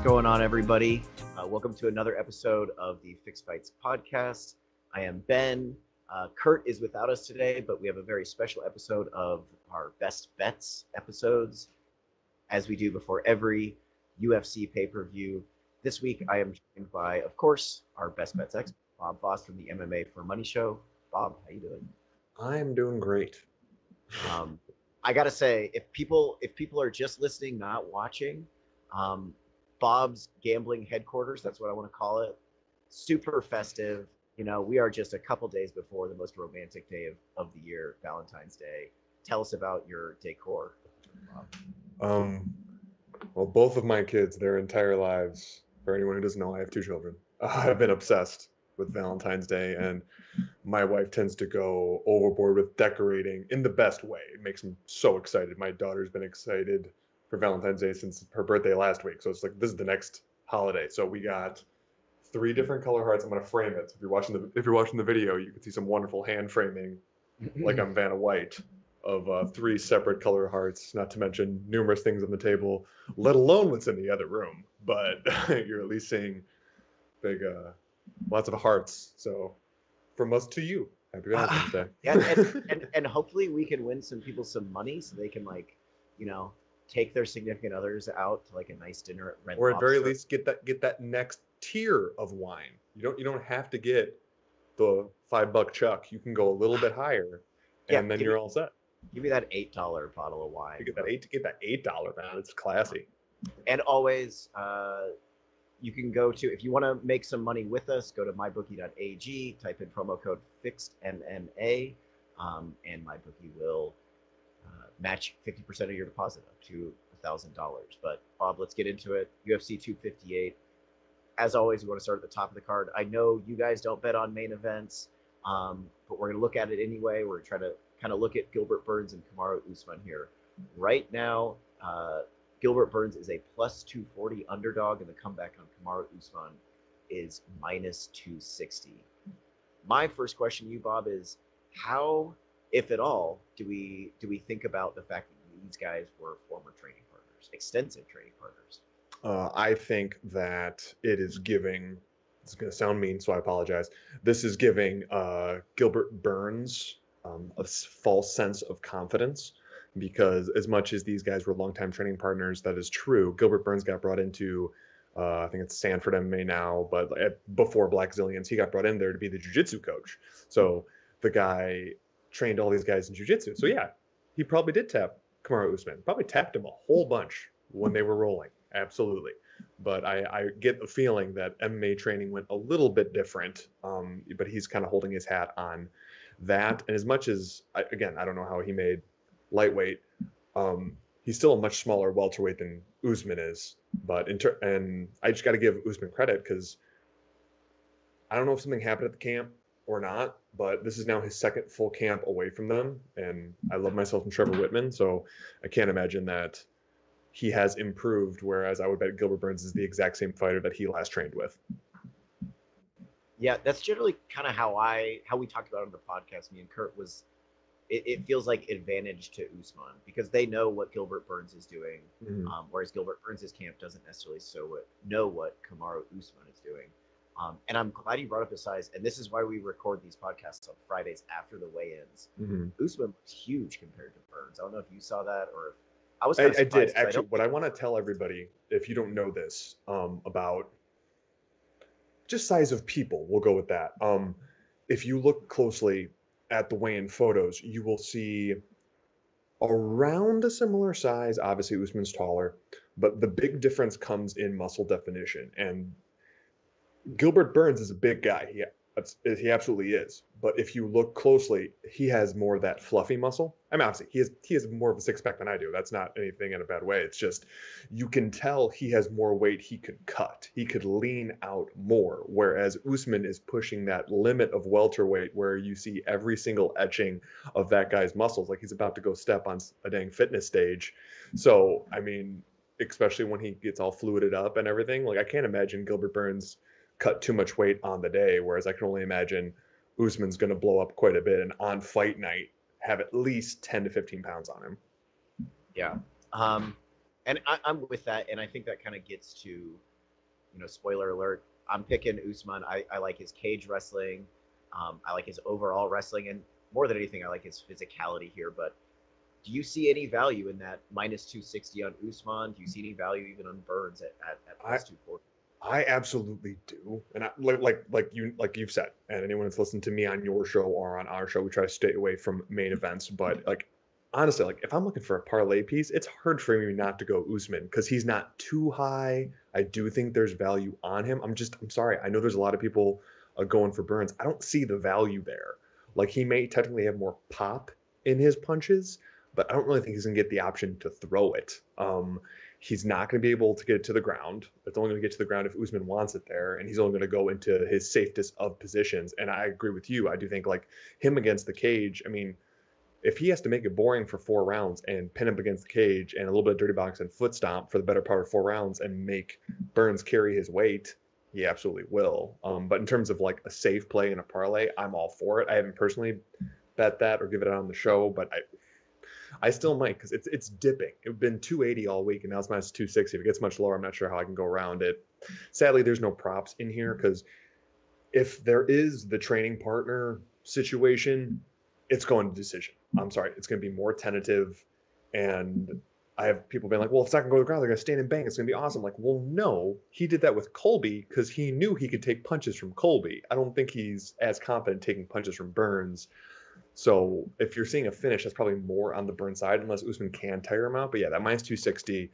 going on, everybody? Welcome to another episode of the Fixed Fights podcast. I am Ben. Kurt is without us today, but we have a very special episode of our Best Bets episodes, as we do before every UFC pay-per-view. This week, I am joined by, of course, our Best Bets expert, Bob Voss from the MMA for Money show. Bob, how you doing? I'm doing great. I gotta say, if people are just listening, not watching, Bob's gambling headquarters, that's what I want to call it, super festive. You know, we are just a couple days before the most romantic day of the year, Valentine's Day. Tell us about your decor, Bob. Well, both of my kids, their entire lives, for anyone who doesn't know, I have two children. I've been obsessed with Valentine's Day, and my wife tends to go overboard with decorating in the best way. It makes them so excited. My daughter's been excited for Valentine's Day since her birthday last week. So it's like, this is the next holiday. So we got 3 different color hearts. I'm going to frame it. So if you're watching the video, you can see some wonderful hand framing, like I'm Vanna White, of 3 separate color hearts, not to mention numerous things on the table, let alone what's in the other room. But you're at least seeing big, lots of hearts. So from us to you, happy Valentine's Day. Yeah, and hopefully we can win some people some money so they can, like, you know, take their significant others out to like a nice dinner at Red Or Lobster. at very least get that next tier of wine. You don't have to get the $5 Chuck. You can go a little bit higher, and then you're all set. Give me that $8 bottle of wine. You get that $8 man. It's classy. And always, you can go to, if you want to make some money with us, go to mybookie.ag, type in promo code FIXEDMMA, and MyBookie will match 50% of your deposit up to $1,000. But Bob, let's get into it. UFC 258. As always, we want to start at the top of the card. I know you guys don't bet on main events, but we're going to look at it anyway. We're trying to kind of look at Gilbert Burns and Kamaru Usman here. Right now, Gilbert Burns is a plus 240 underdog, and the comeback on Kamaru Usman is minus 260. My first question to you, Bob, is how, if at all, do we think about the fact that these guys were former training partners, extensive training partners? I think that it is giving, it's going to sound mean, so I apologize. This is giving Gilbert Burns a false sense of confidence, because as much as these guys were longtime training partners, that is true. Gilbert Burns got brought into, I think it's Sanford MMA now, but before Black Zillions, he got brought in there to be the jiu-jitsu coach. So the guy trained all these guys in jiu-jitsu. So yeah, he probably did tap Kamaru Usman, probably tapped him a whole bunch when they were rolling. Absolutely. But I get the feeling that MMA training went a little bit different, but he's kind of holding his hat on that. And as much as, again, I don't know how he made lightweight, he's still a much smaller welterweight than Usman is. But and I just got to give Usman credit, because I don't know if something happened at the camp or not, but this is now his second full camp away from them. And I love myself some Trevor Whitman, so I can't imagine that he has improved, whereas I would bet Gilbert Burns is the exact same fighter that he last trained with. Yeah, that's generally kind of how we talked about it on the podcast. Me and Kurt was, it feels like advantage to Usman, because they know what Gilbert Burns is doing, whereas Gilbert Burns' camp doesn't necessarily know what Kamaru Usman is doing. And I'm glad you brought up his size, and this is why we record these podcasts on Fridays after the weigh-ins. Usman looks huge compared to Burns. I don't know if you saw that, or if I did actually. What I want to tell everybody, if you don't know this, about just size of people, we'll go with that. If you look closely at the weigh-in photos, you will see around a similar size. Obviously, Usman's taller, but the big difference comes in muscle definition. And Gilbert Burns is a big guy. He absolutely is. But if you look closely, he has more of that fluffy muscle. I mean, obviously, he has more of a six-pack than I do. That's not anything in a bad way. It's just, you can tell he has more weight he could cut. He could lean out more, whereas Usman is pushing that limit of welterweight, where you see every single etching of that guy's muscles, like he's about to go step on a dang fitness stage. So, I mean, especially when he gets all fluided up and everything, like I can't imagine Gilbert Burns cut too much weight on the day, whereas I can only imagine Usman's going to blow up quite a bit, and on fight night have at least 10 to 15 pounds on him. Yeah. And I'm with that, and I think that kind of gets to spoiler alert, I'm picking Usman. I like his cage wrestling. I like his overall wrestling, and more than anything, I like his physicality here. But do you see any value in that minus 260 on Usman? Do you see any value even on Burns at I plus 240? I absolutely do, and like you've said, and anyone that's listened to me on your show or on our show, we try to stay away from main events. But like honestly, like if I'm looking for a parlay piece, it's hard for me not to go Usman because he's not too high. I do think there's value on him. I'm sorry. I know there's a lot of people going for Burns. I don't see the value there. Like he may technically have more pop in his punches, but I don't really think he's gonna get the option to throw it. He's not going to be able to get it to the ground. It's only going to get to the ground if Usman wants it there, and he's only going to go into his safest of positions. And I agree with you. I do think like him against the cage. I mean, if he has to make it boring for 4 rounds and pin him against the cage and a little bit of dirty box and foot stomp for the better part of 4 rounds and make Burns carry his weight, he absolutely will. But in terms of like a safe play in a parlay, I'm all for it. I haven't personally bet that or give it out on the show, but I still might because it's dipping. It's been 280 all week, and now it's minus 260. If it gets much lower, I'm not sure how I can go around it. Sadly, there's no props in here because if there is the training partner situation, it's going to decision. I'm sorry, it's going to be more tentative, and I have people being like, "Well, if it's not going to go to the ground, they're going to stand and bang. It's going to be awesome." Like, well, no, he did that with Colby because he knew he could take punches from Colby. I don't think he's as confident taking punches from Burns. So if you're seeing a finish, that's probably more on the Burn side, unless Usman can tire him out. But yeah, that minus 260,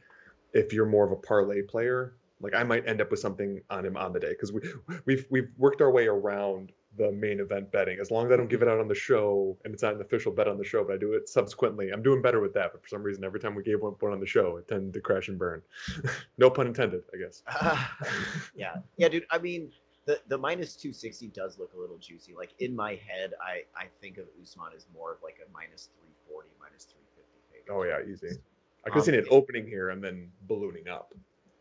if you're more of a parlay player, like I might end up with something on him on the day because we've worked our way around the main event betting. As long as I don't give it out on the show and it's not an official bet on the show, but I do it subsequently, I'm doing better with that. But for some reason, every time we gave one on the show, it tended to crash and burn. No pun intended, I guess. Yeah, dude. I mean, the minus 260 does look a little juicy. Like in my head, I think of Usman as more of like a minus 340, minus 350 Oh favorite. yeah, easy. I could have seen it opening here and then ballooning up.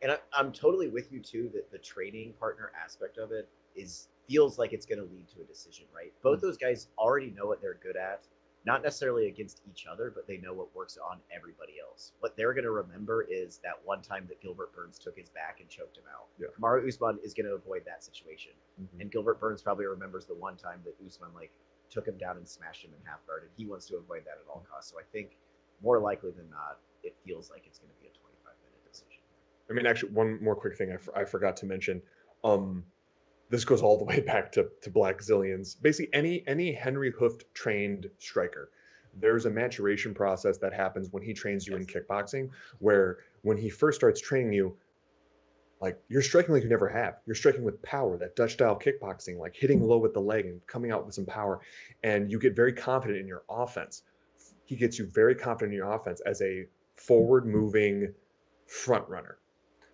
And I'm totally with you too that the training partner aspect of it is feels like it's going to lead to a decision, right? Both those guys already know what they're good at, not necessarily against each other, but they know what works on everybody else. What they're going to remember is that one time that Gilbert Burns took his back and choked him out. Yeah. Kamaru Usman is going to avoid that situation, and Gilbert Burns probably remembers the one time that Usman like took him down and smashed him in half guard, and he wants to avoid that at all costs. So I think more likely than not, it feels like it's going to be a 25-minute decision. I mean, actually, one more quick thing I forgot to mention. Um, this goes all the way back to Black Zillions. Basically, any Henry Hooft trained striker, there's a maturation process that happens when he trains you in kickboxing, where when he first starts training you, like you're striking like you never have. You're striking with power, that Dutch style kickboxing, like hitting low with the leg and coming out with some power, and you get very confident in your offense. He gets you very confident in your offense as a forward moving front runner.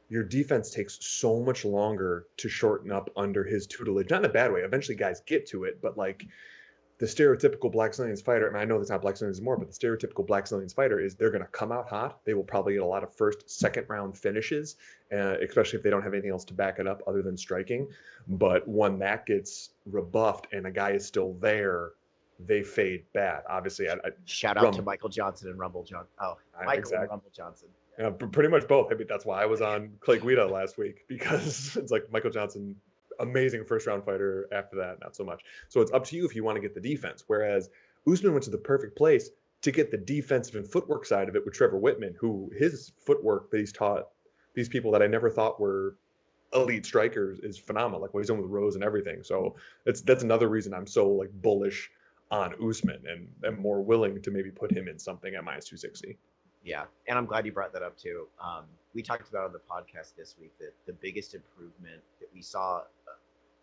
Your defense takes so much longer to shorten up under his tutelage. Not in a bad way. Eventually, guys get to it, but like the stereotypical Black Zillions fighter, I mean, I know that's not Black Zillions anymore, but the stereotypical Black Zillions fighter is they're going to come out hot. They will probably get a lot of first, second round finishes, especially if they don't have anything else to back it up other than striking. But when that gets rebuffed and a guy is still there, they fade bad. Obviously, Shout out to Michael Johnson and Rumble John. Oh, Michael exactly. and Rumble Johnson. Yeah, pretty much both. I mean, that's why I was on Clay Guida last week because it's like Michael Johnson, amazing first round fighter. After that, not so much. So it's up to you if you want to get the defense. Whereas Usman went to the perfect place to get the defensive and footwork side of it with Trevor Whitman, who his footwork that he's taught these people that I never thought were elite strikers is phenomenal. Like what he's done with Rose and everything. So that's another reason I'm so like bullish on Usman and am more willing to maybe put him in something at minus 260. Yeah, and I'm glad you brought that up too. We talked about on the podcast this week that the biggest improvement that we saw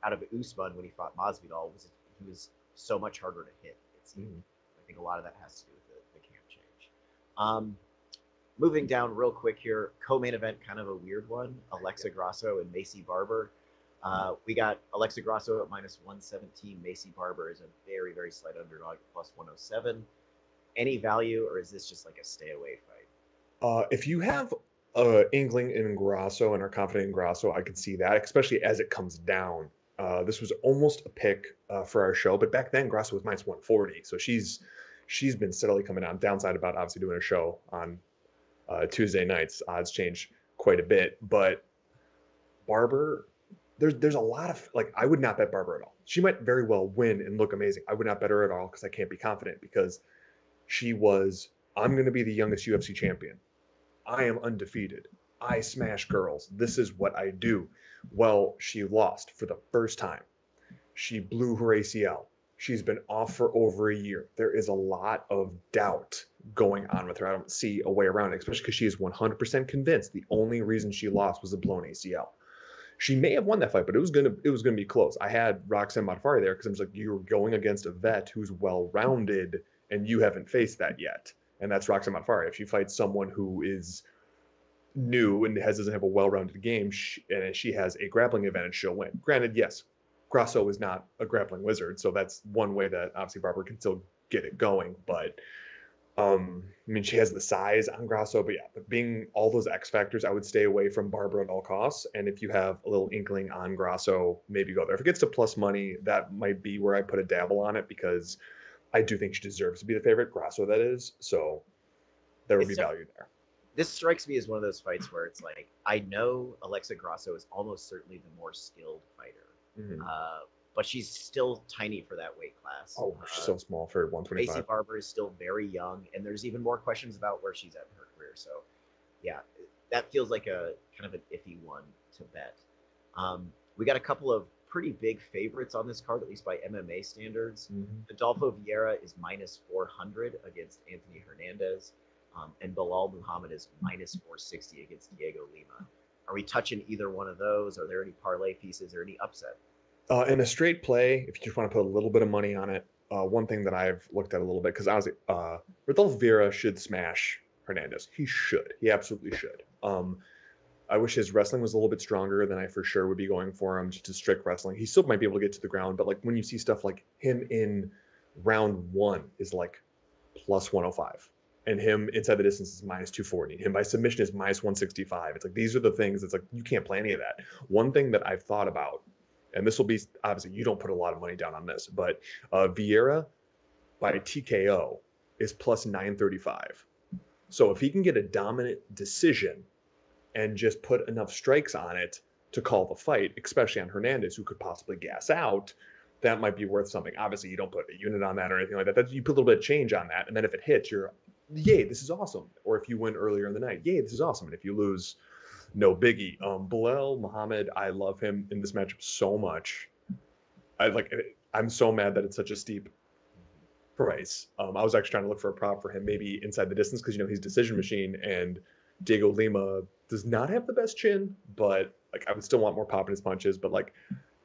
out of Usman when he fought Masvidal was he was so much harder to hit. It seemed. I think a lot of that has to do with the camp change. Moving down real quick here, co-main event, kind of a weird one. Alexa Grosso and Macy Barber. We got Alexa Grosso at minus 117. Macy Barber is a very, very slight underdog at plus 107. Any value, or is this just like a stay away fight? If you have inkling in Grosso and are confident in Grosso, I could see that, especially as it comes down. This was almost a pick for our show, but back then Grosso was minus 140, so she's been steadily coming down. Downside about obviously doing a show on Tuesday nights, odds change quite a bit, but Barber, there's a lot of like I would not bet Barber at all. She might very well win and look amazing. I would not bet her at all because I can't be confident because she was I'm going to be the youngest UFC champion. I am undefeated. I smash girls. This is what I do. Well, she lost for the first time. She blew her ACL. She's been off for over a year. There is a lot of doubt going on with her. I don't see a way around it, especially because she is 100% convinced the only reason she lost was a blown ACL. She may have won that fight, but it was gonna be close. I had Roxanne Modafferi there because I was like, you're going against a vet who's well-rounded, and you haven't faced that yet. And that's Roxanne Modafferi. If she fights someone who is new and doesn't have a well-rounded game, and she has a grappling advantage, she'll win. Granted, yes, Grosso is not a grappling wizard, so that's one way that obviously Barber can still get it going. But I mean, she has the size on Grosso, but yeah, but being all those X factors, I would stay away from Barber at all costs. And if you have a little inkling on Grosso, maybe go there. If it gets to plus money, that might be where I put a dabble on it because I do think she deserves to be the favorite. Grosso, that is. So there would be It's value there. this strikes me as one of those fights where it's like I know Alexa Grasso is almost certainly the more skilled fighter, Mm-hmm. but she's still tiny for that weight class. Oh, she's so small for Macy 125. Barber is still very young, and there's even more questions about where she's at in her career. So, yeah, that feels like a kind of an iffy one to bet. We got a couple of pretty big favorites on this card, at least by MMA standards. Mm-hmm. Adolfo Vieira is minus 400 against Anthony Hernandez, and Bilal Muhammad is minus 460 against Diego Lima. Are we touching either one of those? Are there any parlay pieces or any upset? In a straight play, if you just want to put a little bit of money on it, one thing that I've looked at a little bit because honestly, Rodolfo Vieira should smash Hernandez. He should. He absolutely should. I wish his wrestling was a little bit stronger. Then I for sure would be going for him just to strict wrestling. He still might be able to get to the ground, but like when you see stuff like him in round one is like plus 105, and him inside the distance is minus 240. Him by submission is minus 165. It's like these are the things. It's like you can't play any of that. One thing that I've thought about, and this will be obviously you don't put a lot of money down on this, but Vieira by TKO is plus 935. So if he can get a dominant decision and just put enough strikes on it to call the fight, especially on Hernandez, who could possibly gas out, that might be worth something. Obviously, you don't put a unit on that or anything like that. You put a little bit of change on that, and then if it hits, you're, yay, this is awesome. Or if you win earlier in the night, yay, this is awesome. And if you lose, no biggie. Bilal Muhammad, I love him in this matchup so much. I'm so mad that it's such a steep price. I was actually trying to look for a prop for him, maybe inside the distance, because he's decision machine, and Diego Lima does not have the best chin, but like I would still want more pop in his punches. But like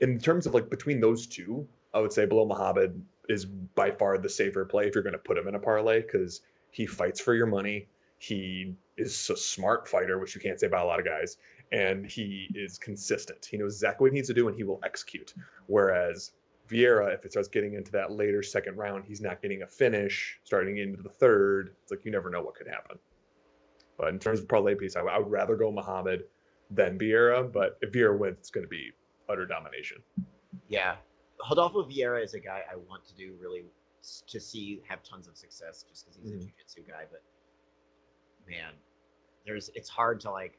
in terms of like between those two, I would say Bilal Muhammad is by far the safer play if you're going to put him in a parlay because he fights for your money. He is a smart fighter, which you can't say about a lot of guys, and he is consistent. He knows exactly what he needs to do, and he will execute. Whereas Vieira, if it starts getting into that later second round, he's not getting a finish. Starting into the third, it's like you never know what could happen. But in terms of parlay piece, I would rather go Muhammad than Vieira. But if Vieira wins, it's going to be utter domination. Yeah, Rodolfo Vieira is a guy I want to do really to see have tons of success just because he's a jiu-jitsu guy. But man, it's hard to like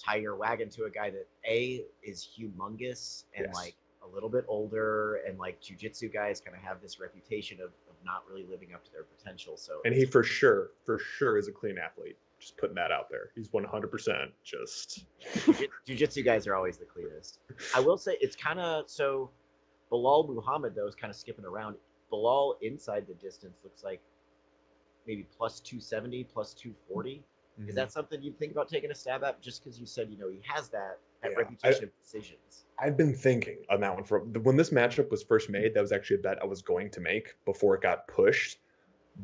tie your wagon to a guy that A is humongous and like a little bit older, and like jiu-jitsu guys kind of have this reputation of not really living up to their potential. So and he for sure is a clean athlete. Just putting that out there. He's 100% just jiu-jitsu guys are always the cleanest. I will say it's kind of so Bilal Muhammad though is kind of skipping around. Bilal inside the distance looks like maybe plus 270, plus 240. Mm-hmm. Is that something you'd think about taking a stab at? Just because you said he has that reputation of decisions. I've been thinking on that one for when this matchup was first made. That was actually a bet I was going to make before it got pushed.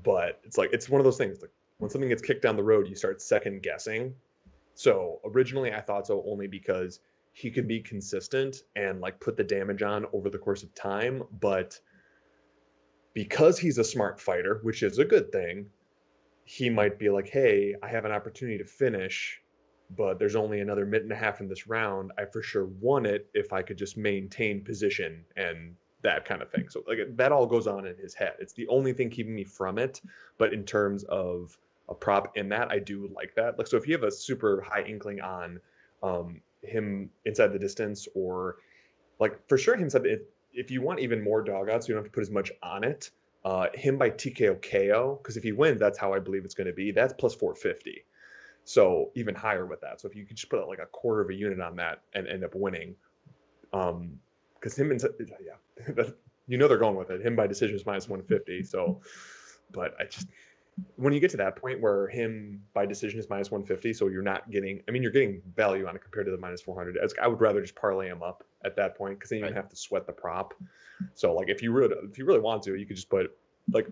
But it's one of those things like when something gets kicked down the road, you start second guessing. So originally I thought so only because he could be consistent and like put the damage on over the course of time. But because he's a smart fighter, which is a good thing, he might be like, hey, I have an opportunity to finish, but there's only another minute and a half in this round. I for sure won it if I could just maintain position and that kind of thing. So like that all goes on in his head. It's the only thing keeping me from it. But in terms of a prop in that, I do like that. Like, so if you have a super high inkling on him inside the distance, or like for sure him inside if you want even more dog odds, you don't have to put as much on it. Him by TKO KO, because if he wins, that's how I believe it's going to be. That's plus 450. So even higher with that. So if you could just put like a quarter of a unit on that and end up winning, because him and yeah, they're going with it. Him by decision is minus 150. So, but I just when you get to that point where him by decision is minus 150, so you're not getting, I mean, you're getting value on it compared to the minus 400. I would rather just parlay him up at that point because then you don't have to sweat the prop. So like if you really want to, you could just put like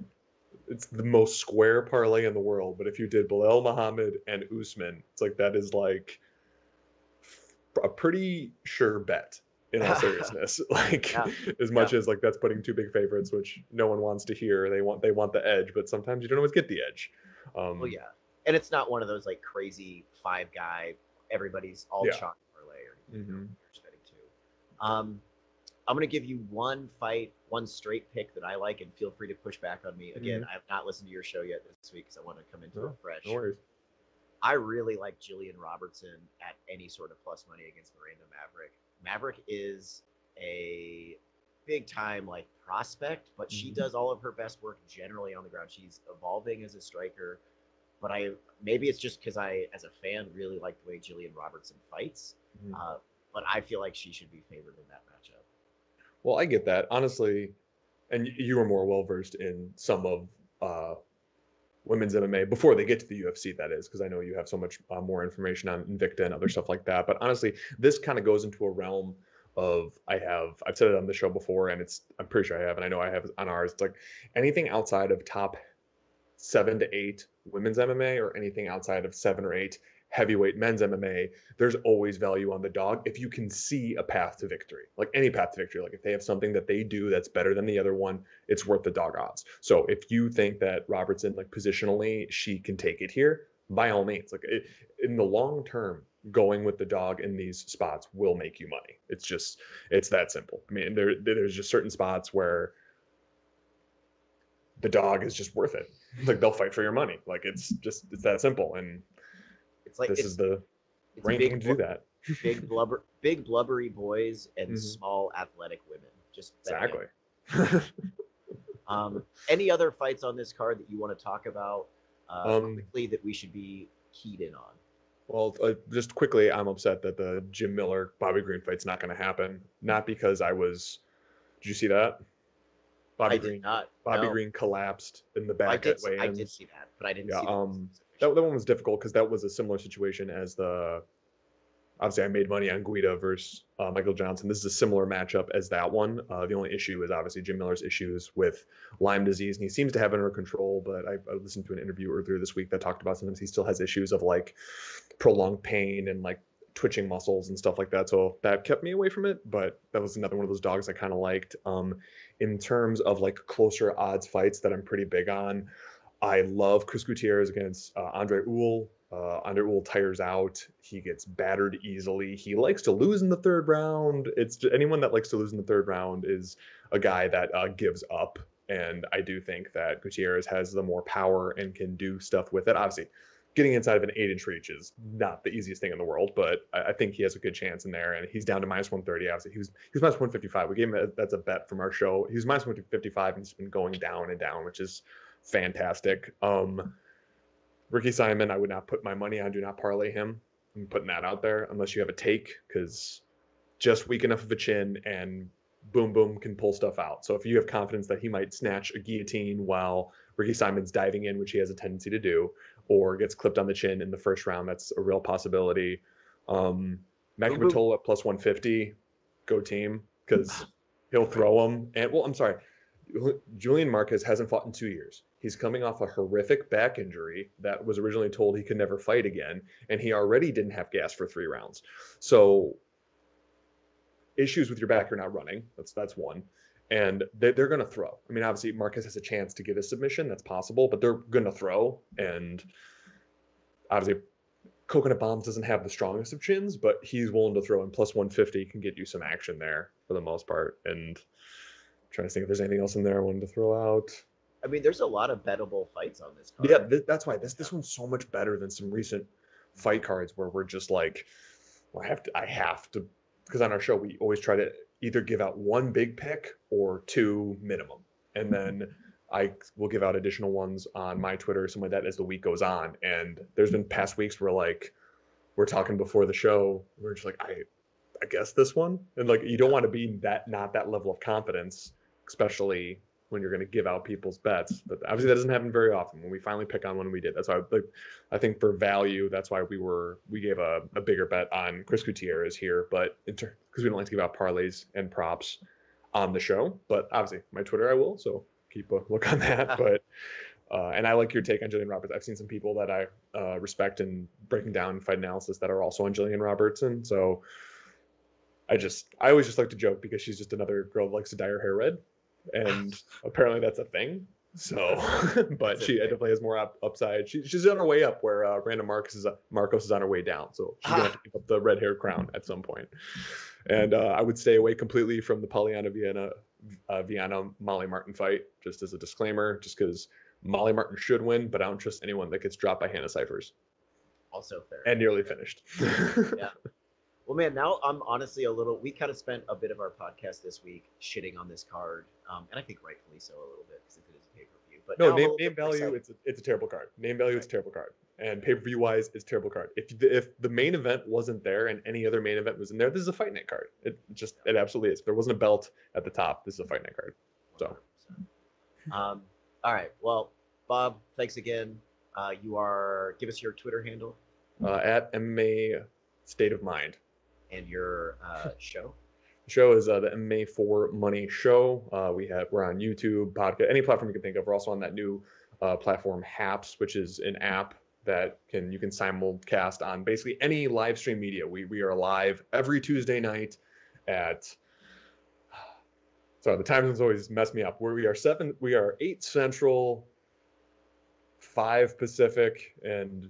it's the most square parlay in the world. But if you did Bilal Muhammad and Usman, it's like that is like a pretty sure bet in all seriousness. Like Yeah, as yeah. much as like that's putting two big favorites, which no one wants to hear. They want the edge, but sometimes you don't always get the edge. Well, yeah, and it's not one of those like crazy five guy, everybody's all Yeah. chalk parlay or anything. Mm-hmm. You're betting too. I'm gonna give you one fight, one straight pick that I like, and feel free to push back on me. Again, Mm-hmm. I have not listened to your show yet this week because I want to come into it No, no fresh. worries. I really like Gillian Robertson at any sort of plus money against Miranda Maverick. Maverick is a big time like prospect, but she Mm-hmm. does all of her best work generally on the ground. She's evolving as a striker, but I maybe it's just because I, as a fan, really like the way Gillian Robertson fights. Mm-hmm. But I feel like she should be favored in that matchup. Well, I get that honestly, and you are more well versed in some of uh, women's MMA before they get to the UFC. That is because I know you have so much more information on Invicta and other stuff like that. But honestly, this kind of goes into a realm of I've said it on the show before, and I'm pretty sure I have, and I know I have on ours. It's like anything outside of top 7 to 8 women's MMA or anything outside of 7 or 8 heavyweight men's MMA, there's always value on the dog if you can see a path to victory, like any path to victory. Like if they have something that they do that's better than the other one, it's worth the dog odds. So if you think that Robertson, like positionally, she can take it here, by all means, in the long term, going with the dog in these spots will make you money. It's that simple. I mean, there's just certain spots where the dog is just worth it. Like they'll fight for your money. Like it's that simple. And It's like this is the it's ranking to do that. big blubbery boys and Mm-hmm. small athletic women. Just betting Exactly. any other fights on this card that you want to talk about um, quickly that we should be keyed in on? well, just quickly, I'm upset that the Jim Miller Bobby Green fight's not going to happen. Not because I was. Did you see that? I Bobby did Green. not. Bobby No, Green collapsed in the back at I did weigh-ins. see that, but I didn't Yeah. see the That official. one was difficult because that was a similar situation as the obviously I made money on Guida versus Michael Johnson. This is a similar matchup as that one. The only issue is obviously Jim Miller's issues with Lyme disease, and he seems to have it under control. But I listened to an interview earlier this week that talked about sometimes he still has issues of like prolonged pain and like twitching muscles and stuff like that. So that kept me away from it. But that was another one of those dogs I kind of liked. In terms of like closer odds fights that I'm pretty big on, I love Chris Gutierrez against Andre Uhl. Andre Uhl tires out. He gets battered easily. He likes to lose in the third round. It's just, anyone that likes to lose in the third round is a guy that gives up. And I do think that Gutierrez has the more power and can do stuff with it. Obviously, getting inside of an 8-inch reach is not the easiest thing in the world, but I think he has a good chance in there. And he's down to minus 130. Obviously, he was minus 155. We gave him that's a bet from our show. He was minus 155 and he's been going down and down, which is fantastic. Ricky Simon, I would not put my money on. Do not parlay him. I'm putting that out there unless you have a take, because just weak enough of a chin and boom boom can pull stuff out. So if you have confidence that he might snatch a guillotine while Ricky Simon's diving in, which he has a tendency to do, or gets clipped on the chin in the first round, that's a real possibility. Maki Boom boom. Matola at plus 150, go team, because he'll throw him. And well, I'm sorry, Julian Marquez hasn't fought in 2 years. He's coming off a horrific back injury that was originally told he could never fight again, and he already didn't have gas for 3 rounds. So issues with your back, you're not running. That's one. And they're going to throw. I mean, obviously, Marquez has a chance to get a submission. That's possible, but they're going to throw. And obviously, Coconut Bombs doesn't have the strongest of chins, but he's willing to throw. And plus 150 can get you some action there for the most part. And I'm trying to think if there's anything else in there I wanted to throw out. I mean, there's a lot of bettable fights on this Yeah, card. that's why this one's so much better than some recent fight cards where we're just like, well, I have to, because on our show we always try to either give out one big pick or two minimum, and then I will give out additional ones on my Twitter or something like that as the week goes on. And there's been past weeks where like we're talking before the show, we're just like, I guess this one, and like you don't want to be not that level of confidence, especially when you're going to give out people's bets. But obviously that doesn't happen very often. When we finally pick on one, we did. That's why, like, I think for value, that's why we gave a bigger bet on Chris Gutierrez here, but because we don't like to give out parlays and props on the show. But obviously my Twitter I will, so keep a look on that. But and I like your take on Gillian Robertson. I've seen some people that I respect in breaking down fight analysis that are also on Gillian Robertson. So I always just like to joke because she's just another girl that likes to dye her hair red, and apparently that's a thing. So, but she definitely has more upside. She's on her way up, where Brandon Marcos is on her way down. So she's gonna have to keep up the red hair crown at some point. And I would stay away completely from the Polyana Viana Molly Martin fight, just as a disclaimer, just because Molly Martin should win, but I don't trust anyone that gets dropped by Hannah Cyphers. Also fair. And nearly finished. Yeah. Well, man, now I'm honestly we kind of spent a bit of our podcast this week shitting on this card, and I think rightfully so a little bit because it is a pay-per-view. But no, name value, it's a terrible card. Name value, it's a terrible card. And pay-per-view wise, it's a terrible card. If the main event wasn't there and any other main event was in there, this is a fight night card. It absolutely is. If there wasn't a belt at the top, this is a fight night card. So, all right. Well, Bob, thanks again. Give us your Twitter handle. At MMA State of Mind. And your show? The show is the MMA for Money show. We're on YouTube, podcast, any platform you can think of. We're also on that new platform, Haps, which is an app that you can simulcast on basically any live stream media. We are live every Tuesday night at. Sorry, the time zones always mess me up. We are 8 Central, 5 Pacific, and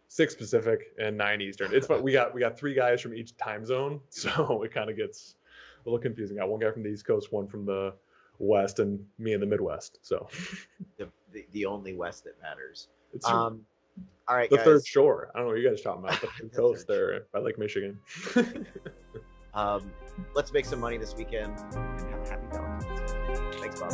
6 Pacific and 9 Eastern. It's fun. We got 3 guys from each time zone, so it kind of gets a little confusing. Got one guy from the East Coast, one from the West, and me in the Midwest. So the only West that matters. All right, the guys. Third shore. I don't know what you guys are talking about. The third coast there by Lake Michigan. Let's make some money this weekend and have a happy Valentine's Day. Thanks, Bob.